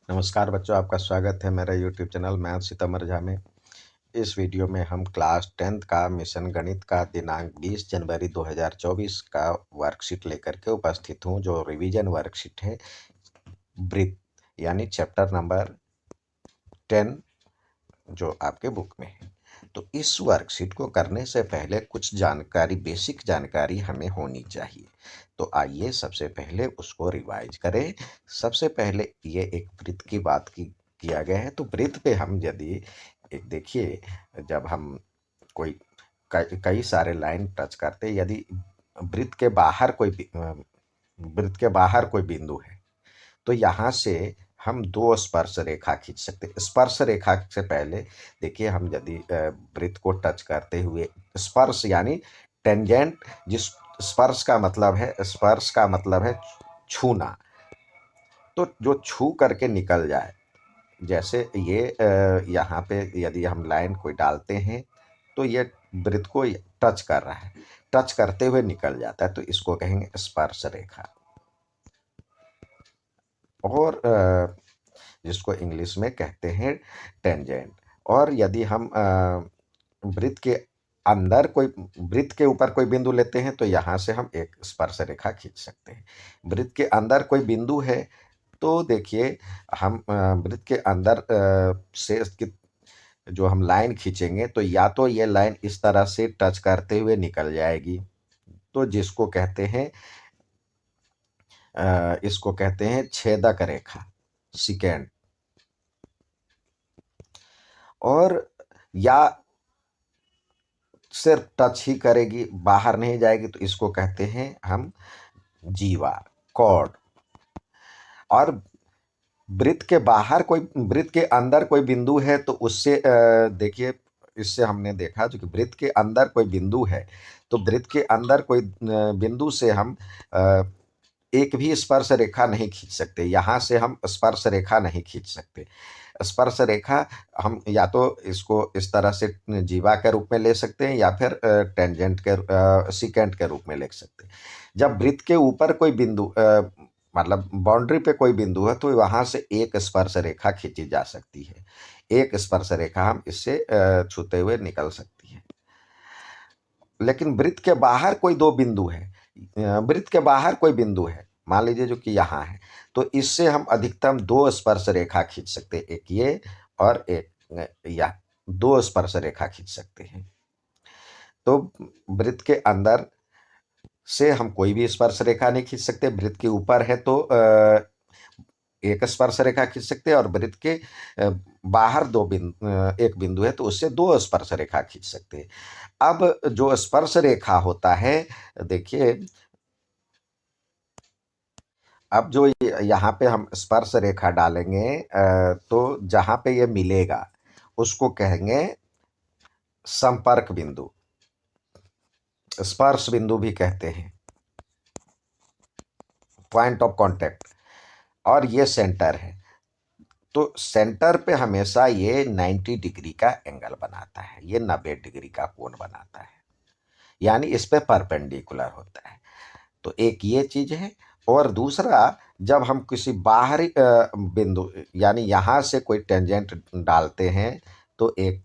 नमस्कार बच्चों, आपका स्वागत है मेरा यूट्यूब चैनल मैथ सितम्बर झा में। इस वीडियो में हम क्लास 10th का मिशन गणित का दिनांक 20 जनवरी 2024 का वर्कशीट लेकर के उपस्थित हूँ, जो रिवीजन वर्कशीट है ब्रीथ, यानी चैप्टर नंबर 10 जो आपके बुक में है। तो इस वर्कशीट को करने से पहले कुछ जानकारी, बेसिक जानकारी हमें होनी चाहिए। तो आइए सबसे पहले उसको रिवाइज करें। सबसे पहले ये एक वृत्त की बात किया गया है। तो वृत्त पे हम यदि एक देखिए, जब हम कोई कई सारे लाइन टच करते, यदि वृत्त के बाहर वृत्त के बाहर कोई बिंदु है, तो यहाँ से हम दो स्पर्श रेखा खींच सकते हैं। स्पर्श रेखा से पहले देखिए, हम यदि वृत्त को टच करते हुए, स्पर्श यानी टेंजेंट, जिस स्पर्श का मतलब है छूना, तो जो छू करके निकल जाए। जैसे ये यहाँ पे यदि हम लाइन कोई डालते हैं, तो ये वृत्त को टच कर रहा है, टच करते हुए निकल जाता है, तो इसको कहेंगे स्पर्श रेखा। और जिसको इंग्लिश में कहते हैं टेंजेंट। और यदि हम वृत्त के अंदर कोई, वृत्त के ऊपर कोई बिंदु लेते हैं, तो यहाँ से हम एक स्पर्श रेखा खींच सकते हैं। वृत्त के अंदर कोई बिंदु है, तो देखिए हम वृत्त के अंदर से जो हम लाइन खींचेंगे, तो या तो ये लाइन इस तरह से टच करते हुए निकल जाएगी, तो इसको कहते हैं छेदक रेखा, सिकेंड। और या सिर्फ टच ही करेगी, बाहर नहीं जाएगी, तो इसको कहते हैं हम जीवा, कॉर्ड। और वृत्त के अंदर कोई बिंदु है, तो उससे देखिए, इससे हमने देखा जो कि वृत्त के अंदर कोई बिंदु है, तो वृत्त के अंदर कोई बिंदु से हम एक भी स्पर्श रेखा नहीं खींच सकते। यहाँ से हम स्पर्श रेखा नहीं खींच सकते। स्पर्श रेखा हम या तो इसको इस तरह से जीवा के रूप में ले सकते हैं, या फिर सिकेंट के रूप में ले सकते हैं। जब वृत्त के ऊपर कोई बिंदु, मतलब बाउंड्री पे कोई बिंदु है, तो वहां से एक स्पर्श रेखा खींची जा सकती है। एक स्पर्श रेखा हम इससे छूते हुए निकल सकती है। लेकिन वृत्त के बाहर कोई दो बिंदु है, वृत्त के बाहर कोई बिंदु है, मान लीजिए जो कि यहाँ है, तो इससे हम अधिकतम दो स्पर्श रेखा खींच सकते हैं। एक ये और एक या दो स्पर्श रेखा खींच सकते हैं। तो वृत्त के अंदर से हम कोई भी स्पर्श रेखा नहीं खींच सकते। वृत्त के ऊपर है तो एक स्पर्श रेखा खींच सकते हैं, और वृत्त के बाहर एक बिंदु है, तो उससे दो स्पर्श रेखा खींच सकते हैं। अब जो स्पर्श रेखा होता है, देखिए, अब जो यहाँ पे हम स्पर्श रेखा डालेंगे, तो जहाँ पे ये मिलेगा उसको कहेंगे संपर्क बिंदु, स्पर्श बिंदु भी कहते हैं, पॉइंट ऑफ कांटेक्ट। और ये सेंटर है, तो सेंटर पे हमेशा ये 90 डिग्री का एंगल बनाता है, ये 90 डिग्री का कोण बनाता है, यानी इस पे परपेंडिकुलर होता है। तो एक ये चीज है। और दूसरा, जब हम किसी बाहरी बिंदु, यानी यहाँ से कोई टेंजेंट डालते हैं, तो एक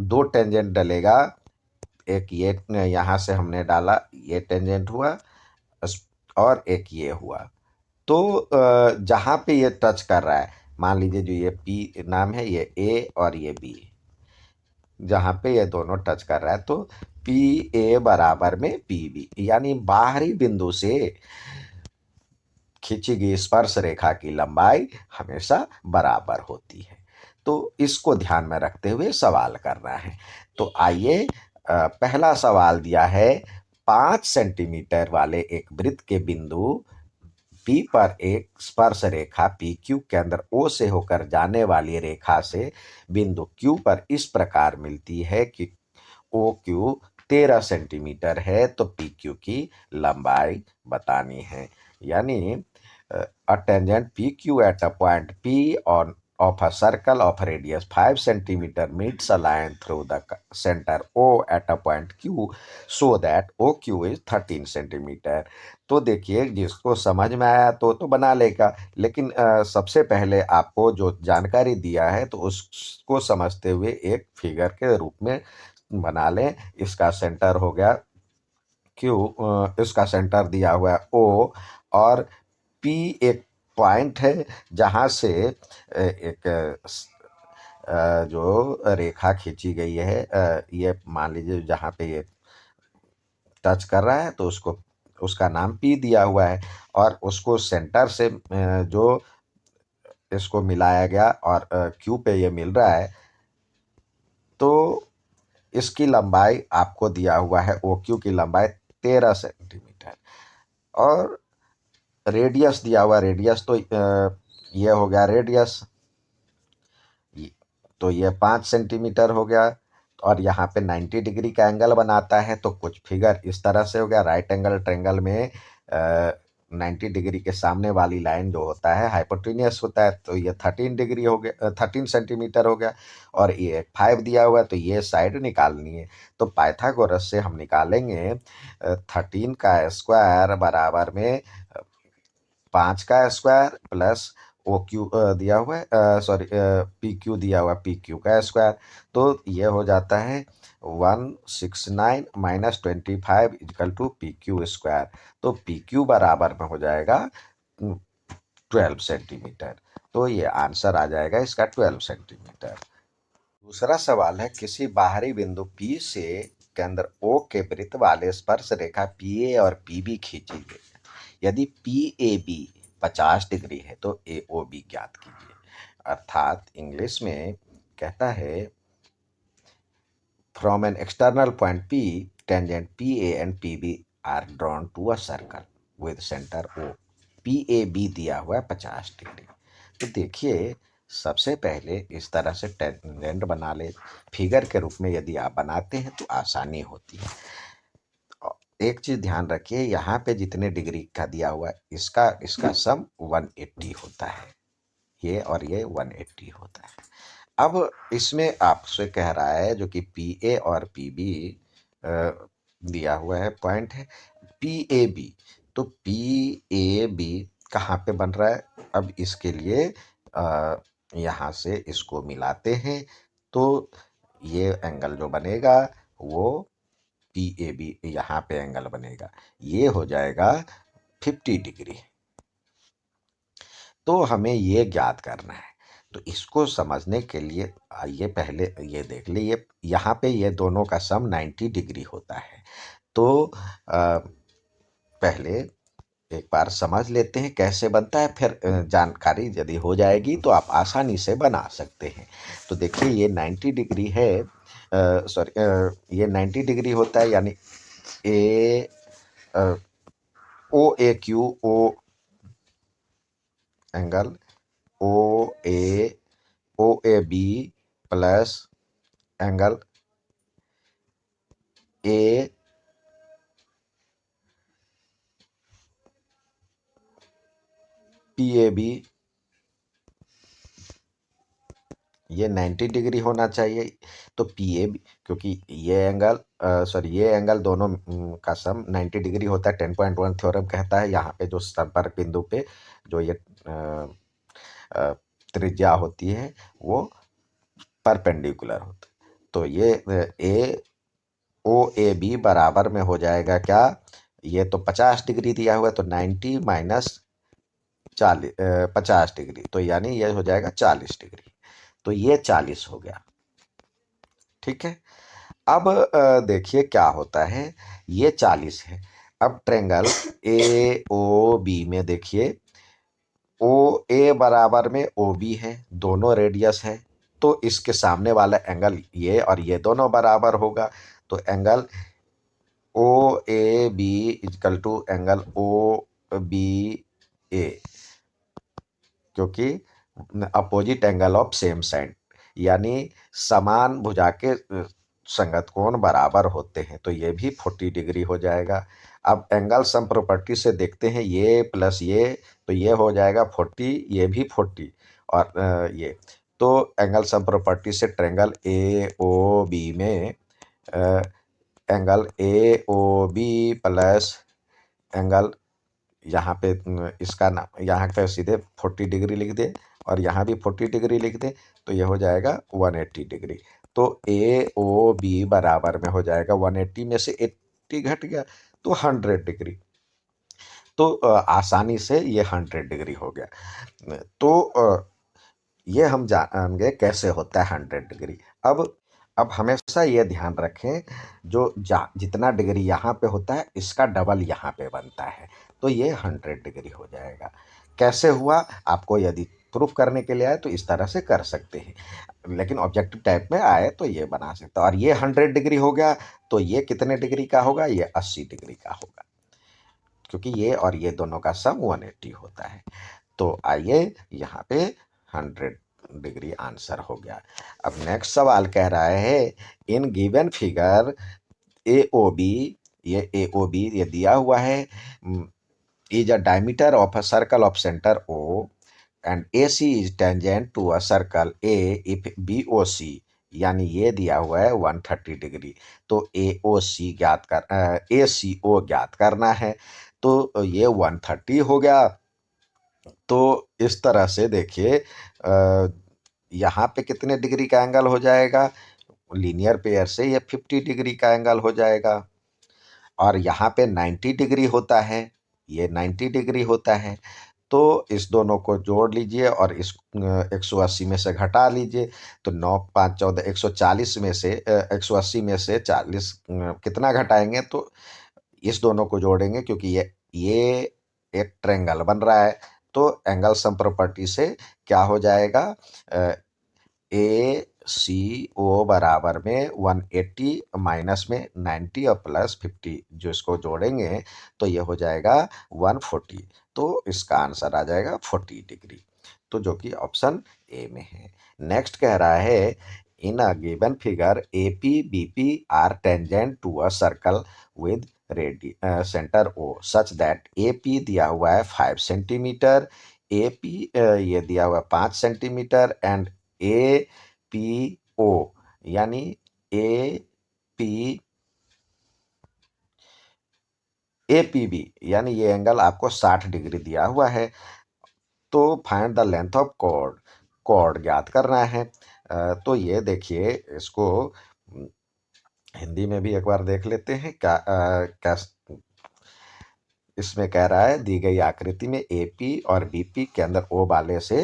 दो टेंजेंट डलेगा। एक ये यहाँ से हमने डाला, ये टेंजेंट हुआ, और एक ये हुआ। तो जहाँ पे ये टच कर रहा है, मान लीजिए जो ये पी नाम है, ये ए और ये बी, जहाँ पे ये दोनों टच कर रहा है, तो पी ए बराबर में पी बी, यानी बाहरी बिंदु से खींची गई स्पर्श रेखा की लंबाई हमेशा बराबर होती है। तो इसको ध्यान में रखते हुए सवाल करना है। तो आइए, पहला सवाल दिया है, 5 सेंटीमीटर वाले एक वृत्त के बिंदु पी पर एक स्पर्श रेखा पी क्यू के अंदर ओ से होकर जाने वाली रेखा से बिंदु क्यू पर इस प्रकार मिलती है कि ओ क्यू 13 सेंटीमीटर है, तो पी क्यू की लंबाई बतानी है। यानी a tangent PQ at a point P on of a circle of radius 5 centimeter meets a line through the center O at a point Q so that OQ is 13 centimeter। तो देखिए, जिसको समझ में आया तो बना लेगा, लेकिन सबसे पहले आपको जो जानकारी दिया है तो उसको समझते हुए एक फिगर के रूप में बना लें। इसका सेंटर हो गया Q, इसका सेंटर दिया हुआ है O, और P एक पॉइंट है जहाँ से एक जो रेखा खींची गई है, ये मान लीजिए जहाँ पे ये टच कर रहा है तो उसको उसका नाम P दिया हुआ है, और उसको सेंटर से जो इसको मिलाया गया और Q पे ये मिल रहा है, तो इसकी लंबाई आपको दिया हुआ है, OQ की लंबाई 13 सेंटीमीटर, और रेडियस दिया हुआ, रेडियस तो ये हो गया रेडियस, तो ये 5 सेंटीमीटर हो गया, और यहाँ पे 90 डिग्री का एंगल बनाता है, तो कुछ फिगर इस तरह से हो गया। राइट एंगल ट्रायंगल में 90 डिग्री के सामने वाली लाइन जो होता है हाइपोटेन्यूस होता है, तो ये 13 डिग्री हो गया, 13 सेंटीमीटर हो गया, और ये 5 दिया हुआ है, तो ये साइड निकालनी है। तो पाइथागोरस से हम निकालेंगे 13 का स्क्वायर बराबर में 5 का स्क्वायर प्लस ओ क्यू दिया हुआ है, सॉरी पी क्यू दिया हुआ, पी क्यू का स्क्वायर, तो ये हो जाता है 169 minus 25 equal to P Q square. तो पी क्यू बराबर में हो जाएगा 12 सेंटीमीटर। तो ये आंसर आ जाएगा इसका 12 सेंटीमीटर। दूसरा सवाल है, किसी बाहरी बिंदु P से केंद्र O के वृत्त वाले स्पर्श रेखा PA और PB खींची गई। यदि PAB 50 डिग्री है तो AOB ज्ञात कीजिए। अर्थात इंग्लिश में कहता है, from an external point P tangent PA and PB are drawn to a circle with centre O। PAB दिया हुआ है 50 डिग्री। तो देखिए, सबसे पहले इस तरह से टेंजेंट बना ले, फिगर के रूप में यदि आप बनाते हैं तो आसानी होती है। एक चीज ध्यान रखिए, यहाँ पे जितने डिग्री का दिया हुआ है इसका सम 180 होता है, ये और ये 180 होता है। अब इसमें आपसे कह रहा है जो कि PA और PB दिया हुआ है पॉइंट है, PAB, तो PAB कहाँ पे बन रहा है? अब इसके लिए यहाँ से इसको मिलाते हैं, तो ये एंगल जो बनेगा वो PAB, यहाँ पे एंगल बनेगा, ये हो जाएगा 50 डिग्री। तो हमें ये ज्ञात करना है। तो इसको समझने के लिए आइए पहले ये देख लीजिए, यहाँ पे ये दोनों का सम 90 डिग्री होता है। तो पहले एक बार समझ लेते हैं कैसे बनता है, फिर जानकारी यदि हो जाएगी तो आप आसानी से बना सकते हैं। तो देखिए, ये 90 डिग्री है, सॉरी ये 90 डिग्री होता है, यानी ए OAQ angle OAB plus angle PAB, ये 90 डिग्री होना चाहिए। तो PAB, क्योंकि ये एंगल ये एंगल दोनों का सम 90 डिग्री होता है, 10.1 थ्योरम कहता है। यहाँ पे जो संपर्क बिंदु पे जो ये त्रिज्या होती है वो परपेंडिकुलर होता है। तो ये OAB बराबर में हो जाएगा क्या? ये तो 50 डिग्री दिया हुआ है, तो 90 माइनस 50 डिग्री, तो यानी ये हो जाएगा 40 डिग्री। तो ये 40 हो गया, ठीक है। अब देखिए क्या होता है, ये 40 है। अब ट्रेंगल AOB में देखिए, OA बराबर में OB है, दोनों रेडियस है, तो इसके सामने वाला एंगल ये और ये दोनों बराबर होगा। तो angle OAB equal to angle OBA, क्योंकि opposite angle of same side, यानी समान भुजा के संगत कोण बराबर होते हैं, तो ये भी 40 डिग्री हो जाएगा। अब एंगल सम प्रॉपर्टी से देखते हैं, ये प्लस ये, तो ये हो जाएगा 40, ये भी 40, और ये तो एंगल सम प्रॉपर्टी से ट्रायंगल ए ओ बी में angle A O B plus angle यहाँ पे इसका नाम यहाँ पे सीधे 40 डिग्री लिख दे और यहाँ भी 40 डिग्री लिख दे तो ये हो जाएगा 180 डिग्री। तो ए ओ बी बराबर में हो जाएगा 180 में से 80 घट गया तो 100 डिग्री। तो आसानी से ये 100 डिग्री हो गया। तो ये हम जान गए कैसे होता है 100 डिग्री। अब हमेशा ये ध्यान रखें जो जितना डिग्री यहाँ पे होता है इसका डबल यहाँ पे बनता है तो ये 100 डिग्री हो जाएगा। कैसे हुआ आपको यदि प्रूफ करने के लिए आए तो इस तरह से कर सकते हैं, लेकिन ऑब्जेक्टिव टाइप में आए तो ये बना सकते हैं। और ये 100 डिग्री हो गया तो ये कितने डिग्री का होगा, ये 80 डिग्री का होगा क्योंकि ये और ये दोनों का सम 180 होता है। तो आइए यहाँ पे 100 डिग्री आंसर हो गया। अब नेक्स्ट सवाल कह रहा है in given figure A O B, ये ए ओ बी ये दिया हुआ है, is a diameter of a circle of centre O and A C is tangent to a circle A if B O C, यानी ये दिया हुआ है 130 डिग्री। तो ए ओ सी ज्ञात कर ए सी ओ ज्ञात करना है तो ये 130 हो गया। तो इस तरह से देखिए यहाँ पे कितने डिग्री का एंगल हो जाएगा, लीनियर पेयर से ये 50 डिग्री का एंगल हो जाएगा। और यहाँ पे 90 डिग्री होता है, ये 90 डिग्री होता है। तो इस दोनों को जोड़ लीजिए और इस 180 में से घटा लीजिए तो 9 5 14 140 में से 180 में से 40 कितना घटाएंगे तो इस दोनों को जोड़ेंगे क्योंकि ये एक ट्रायंगल बन रहा है। तो एंगल सम प्रॉपर्टी से क्या हो जाएगा, ए सी ओ बराबर में 180 माइनस में 90 और प्लस 50 जो इसको जोड़ेंगे तो ये हो जाएगा 140। तो इसका आंसर आ जाएगा 40 डिग्री, तो जो कि ऑप्शन ए में है। नेक्स्ट कह रहा है in a given figure A P B P R tangent to a circle with centre O such that A P दिया हुआ है 5 सेंटीमीटर, ए पी ये दिया हुआ है 5 centimetre and A P O यानी A P A P B यानी ये एंगल आपको 60 डिग्री दिया हुआ है। तो find the length of chord, chord ज्ञात करना है। तो ये देखिए इसको हिंदी में भी एक बार देख लेते हैं क्या इसमें कह रहा है दी गई आकृति में एपी और बीपी के अंदर ओ वाले से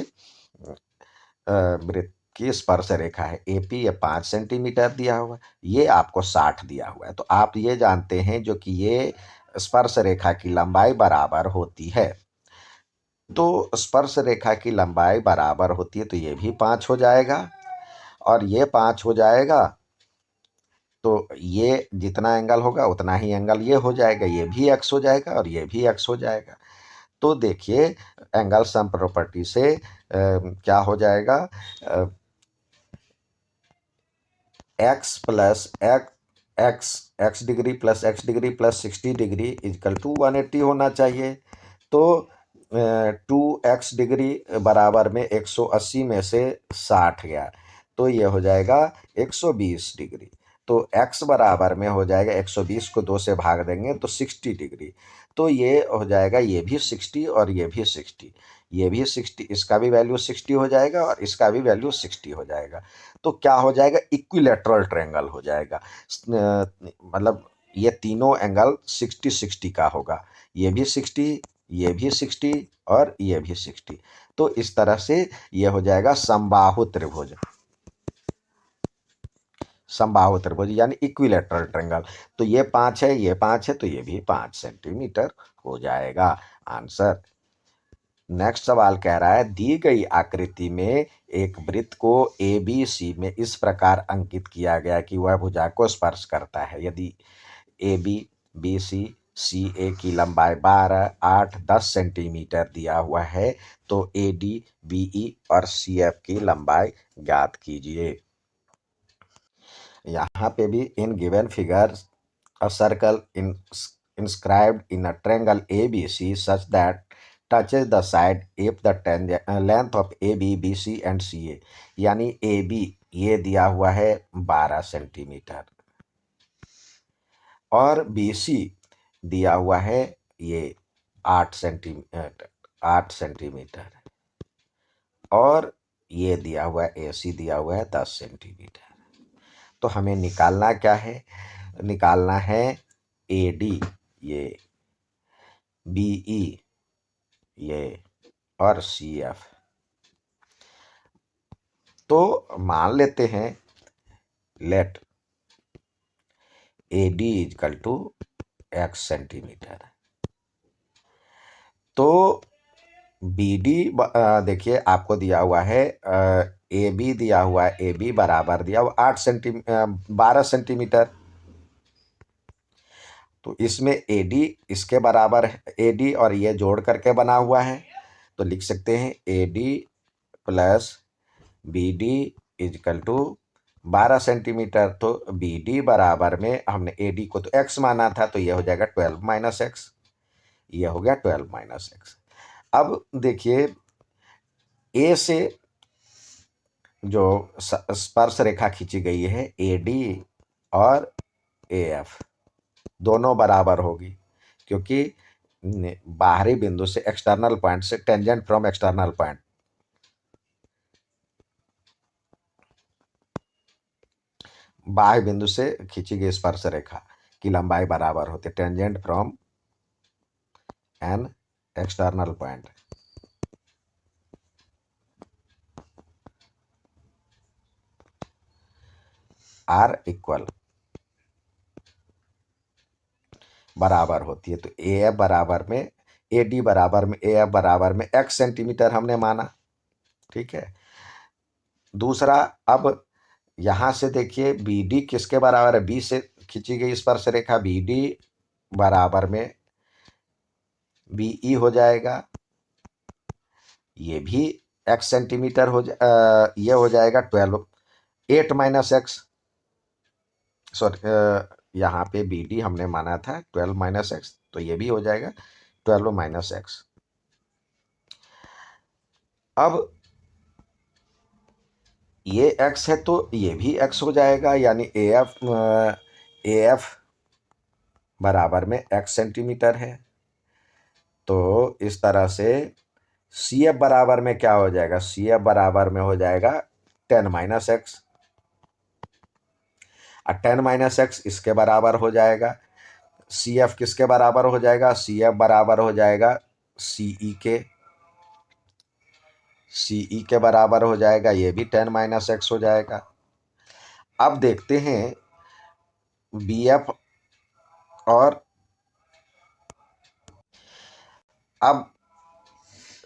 वृत्त की स्पर्श रेखा है। एपी ये 5 सेंटीमीटर दिया हुआ है, ये आपको 60 दिया हुआ है। तो आप ये जानते हैं जो कि ये स्पर्श रेखा की लंबाई बराबर होती है। तो स्पर्श रेखा की लंबाई बराबर होती है तो ये भी 5 हो जाएगा और ये 5 हो जाएगा तो ये जितना एंगल होगा उतना ही एंगल ये हो जाएगा, ये भी एक्स हो जाएगा और ये भी एक्स हो जाएगा। तो देखिए एंगल सम प्रॉपर्टी से क्या हो जाएगा, X plus X degree plus X degree plus 60 degree equal to 180 होना चाहिए। तो 2x डिग्री बराबर में 180 में से 60 गया तो ये हो जाएगा 120 डिग्री। तो x बराबर में हो जाएगा 120 को 2 से भाग देंगे तो 60 डिग्री। तो ये हो जाएगा ये भी 60 और ये भी 60, ये भी 60, इसका भी वैल्यू 60 हो जाएगा और इसका भी वैल्यू 60 हो जाएगा। तो क्या हो जाएगा, इक्विलेटरल ट्रायंगल हो जाएगा। मतलब ये तीनों एंगल 60 60 का होगा, ये भी 60, ये भी 60 और ये भी 60। तो इस तरह से ये हो जाएगा समबाहु त्रिभुज, समबाहु त्रिभुज यानी इक्विलेटरल ट्रायंगल। तो ये 5 है, ये 5 है तो ये भी 5 सेंटीमीटर हो जाएगा आंसर। नेक्स्ट सवाल कह रहा है दी गई आकृति में एक वृत्त को ए बी सी में इस प्रकार अंकित किया गया कि वह भुजा को स्पर्श करता है। यदि ए बी बी सी सी ए की लंबाई 12 8 10 सेंटीमीटर दिया हुआ है तो ए डी बी ई और सी एफ की लंबाई ज्ञात कीजिए। यहाँ पे भी in given figure a circle inscribed in a triangle ABC such that touches the side if the length of A B B C and C A, यानी A B ये दिया हुआ है 12 सेंटीमीटर और बी सी दिया हुआ है ये 8 सेंटीमीटर और ये दिया हुआ है ए सी दिया हुआ है 10 सेंटीमीटर। तो हमें निकालना क्या है? निकालना है ए डी ये, बी ई ये और सी एफ। तो मान लेते हैं let A D equal to X centimetre. तो बी डी देखिए आपको दिया हुआ है ए बी दिया हुआ है, ए बी बराबर दिया हुआ 12 सेंटीमीटर। तो इसमें ए डी इसके बराबर है, ए डी और ये जोड़ करके बना हुआ है, तो लिख सकते हैं A D plus B D equal to 12 centimetre. तो बी डी बराबर में हमने ए डी को तो एक्स माना था, तो यह हो जाएगा 12 माइनस एक्स, यह हो गया 12 माइनस एक्स। अब देखिए ए से जो स्पर्श रेखा खींची गई है ए डी और ए एफ दोनों बराबर होगी, क्योंकि बाहरी बिंदु से एक्सटर्नल पॉइंट से टेंजेंट फ्रॉम एक्सटर्नल पॉइंट, बाह्य बिंदु से खींची गई स्पर्श रेखा की लंबाई बराबर होती है tangent from an external point. Are equal बराबर होती है। तो ए एफ बराबर में ए डी बराबर में ए एफ बराबर में एक्स सेंटीमीटर हमने माना, ठीक है। दूसरा, अब यहां से देखिए बी डी किसके बराबर है? बी से खींची गई स्पर्श रेखा बी डी बराबर में बी ई हो जाएगा, ये भी एक्स सेंटीमीटर ये हो जाएगा 12 8 माइनस एक्स, सॉरी यहाँ पे बी डी हमने माना था 12 माइनस एक्स, तो ये भी हो जाएगा 12 माइनस एक्स। अब ये एक्स है तो ये भी एक्स हो जाएगा, यानी ए एफ बराबर में एक्स सेंटीमीटर है। तो इस तरह से सी एफ बराबर में क्या हो जाएगा? सी एफ बराबर में हो जाएगा 10 माइनस एक्स, और 10 माइनस एक्स इसके बराबर हो जाएगा। सी एफ किसके बराबर हो जाएगा? सी एफ बराबर हो जाएगा सीई के, सीई के बराबर हो जाएगा, ये भी 10 माइनस एक्स हो जाएगा। अब देखते हैं बी एफ और अब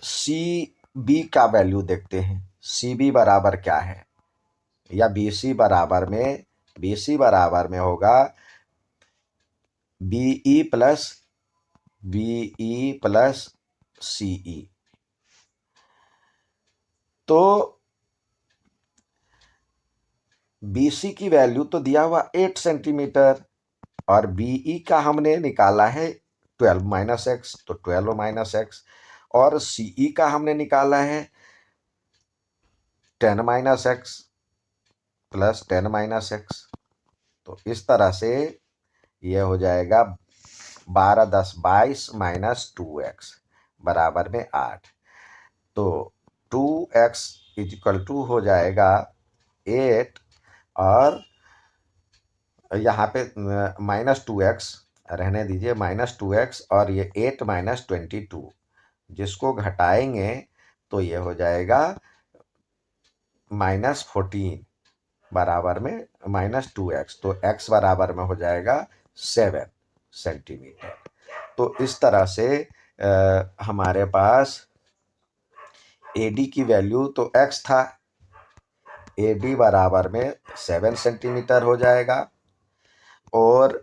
सी बी का वैल्यू देखते हैं। सी बी बराबर क्या है? या बी सी बराबर में, बी सी बराबर में होगा बी ई प्लस सी ई। तो बी सी की वैल्यू तो दिया हुआ 8 सेंटीमीटर और बी ई का हमने निकाला है 12 माइनस एक्स, तो 12 माइनस एक्स, और सी ई का हमने निकाला है 10 minus x plus 10 minus x. तो इस तरह से यह हो जाएगा 12 10 22 माइनस 2x बराबर में 8। तो 2x इजकल टू हो जाएगा 8, और यहाँ पे -2x रहने दीजिए, -2x, और ये 8 माइनस 22 जिसको घटाएंगे तो ये हो जाएगा -14 बराबर में -2x। तो x बराबर में हो जाएगा 7 सेंटीमीटर। तो इस तरह से हमारे पास AD की वैल्यू तो x था, AD बराबर में 7 सेंटीमीटर हो जाएगा। और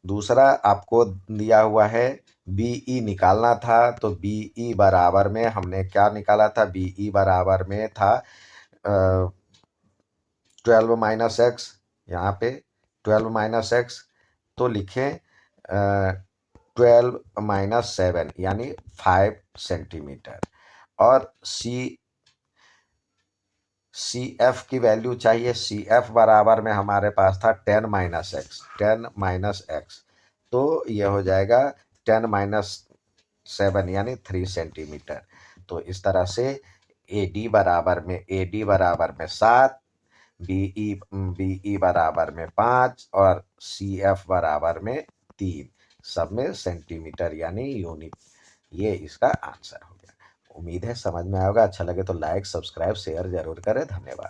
दूसरा आपको दिया हुआ है BE निकालना था, तो BE बराबर में हमने क्या निकाला था? BE बराबर में था 12 माइनस एक्स, यहाँ पे 12 माइनस एक्स, तो लिखें 12 माइनस 7 यानी 5 सेंटीमीटर। और सी एफ की वैल्यू चाहिए। सी एफ बराबर में हमारे पास था 10 - x, तो ये हो जाएगा 10 - 7 यानी 3 सेंटीमीटर। तो इस तरह से ए डी बराबर में 7, बी ई बराबर में 5 और सी एफ बराबर में 3, सब में सेंटीमीटर यानी यूनिट। ये इसका आंसर हो गया। उम्मीद है समझ में आएगा। अच्छा लगे तो लाइक, सब्सक्राइब, शेयर जरूर करें। धन्यवाद।